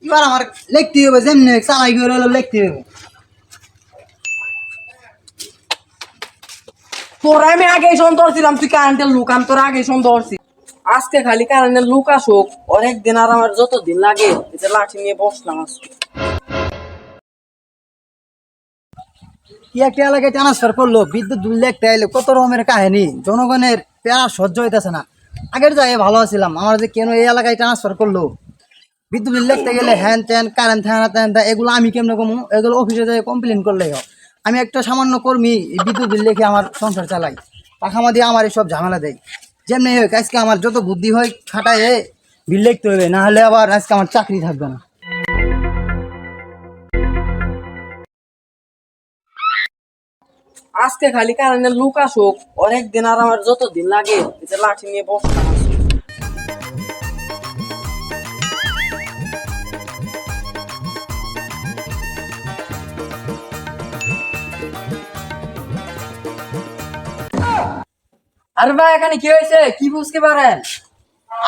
এবার আমার লিখতে হবে, যেমনি চালাই করে হলো লিখতে হবে। তোর আমি আগে সন্দেহ ছিলাম তুই কারেন্টের লোক, আমি তোর আগে সন্দেহ করছি। আজকে খালি কারেন্টের লোক আসুক, অনেকদিন আর আমার যতদিন লাগে এই যে লাঠি নিয়ে বসলাম আজকে। কি একটা এলাকায় ট্রান্সফার করলো, বিদ্যুৎ বিল লিখতে আইলো, কত রকমের কাহিনী, জনগণের প্যারা সহ্য হইতেছে না। আগের জায়গায় ভালো ছিলাম, আমার যে কেন এই এলাকায় ট্রান্সফার করলো, বিদ্যুৎ বিল লিখতে গেলে হ্যান ত্যান কারেন্ট থানা ত্যান এগুলো আমি কেমনে কমু, এগুলো অফিসে যাই কমপ্লেন করলেই হয়। আমি একটা সামান্য কর্মী, এই বিদ্যুৎ বিল লিখে আমার সংসার চালাই, টাকা দিয়ে আমার এইসব ঝামেলা দেয়। যেমনি হোক আজকে আমার যত বুদ্ধি হয় খাটায় বিল লিখতে হবে, না হলে আবার আজকে আমার চাকরি থাকবে না। আজকে খালি কারেন্টের লোক আসুক, অনেকদিন আর আমার যতদিন লাগে এই যে লাঠি নিয়ে বসলাম আজকে। আরে ভাই এখানে কি হয়েছে, কি বুঝতে পারেন?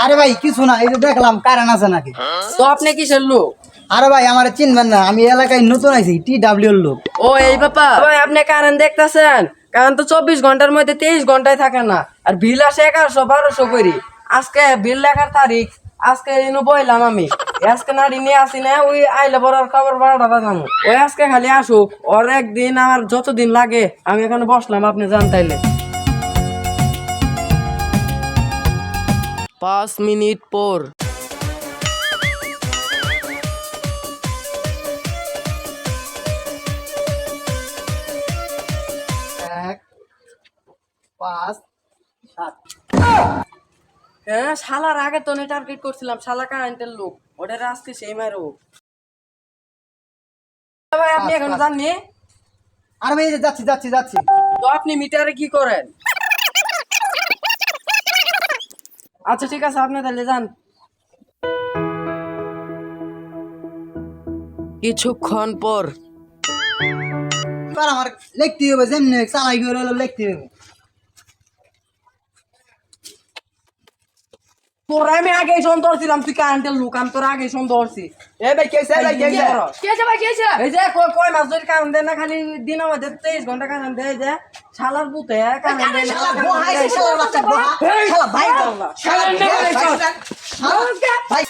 আরে ভাই কিছু না, এই যে দেখলাম কারেন্ট আছে নাকি। তো আপনি কিসের লোক? আরে ভাই আমার চিনবেন না, আমি এলাকায় নতুন আইছি, TW লোক। ও এই ব্যাপার। ভাই আপনি কারেন্ট দেখতেছেন, কারেন্ট তো 24 ঘন্টার মধ্যে 23 ঘন্টায় থাকে না, আর বিল আসে 1100-1200 করি। আজকে বিল লেখার তারিখ, আজকে এনে বইলাম আমি, আজকে নাড়ি নিয়ে আসি না, ওই আইলে বড় খবর বারোটা বাজানো, ওই আজকে খালি আসুক, ওর একদিন আমার যতদিন লাগে আমি এখানে বসলাম, আপনি জানতাইলে। 5 মিনিট পর। এক, পাঁচ, সাত। হ্যাঁ শালার আগে তো টার্গেট করছিলাম, শালা কারেন্টের লোক, ওটা আজকে সেই মারো। ভাই আপনি এখন জাননি? আরে ভাই এই যে যাচ্ছি যাচ্ছি যাচ্ছি। তো আপনি মিটারে কি করেন? আচ্ছা ঠিক আছে, আপনি তাহলে যান। কিছুক্ষণ পর। এবার আমার লিখতে হবে, যেমনি চালাই করে হলো লিখতে হবে। তোর আমি আগে সন্দেহ ছিলাম তুই কারেন্টের লোক, আমি তোর আগে সন্দেহ করছি। এই ভাই কেছে ভাই কেছে। এই যে কয় মাস ধরে কারেন্ট দেয় না, খালি দিনের মধ্যে 23 ঘন্টা কারেন্ট দেয়, যে শালার পুতে কারেন্ট দেয় না। শালা বহা এই শালা বাচ্চা বহা। শালা ভাই বল না। কারেন্ট দেয় না। ভাই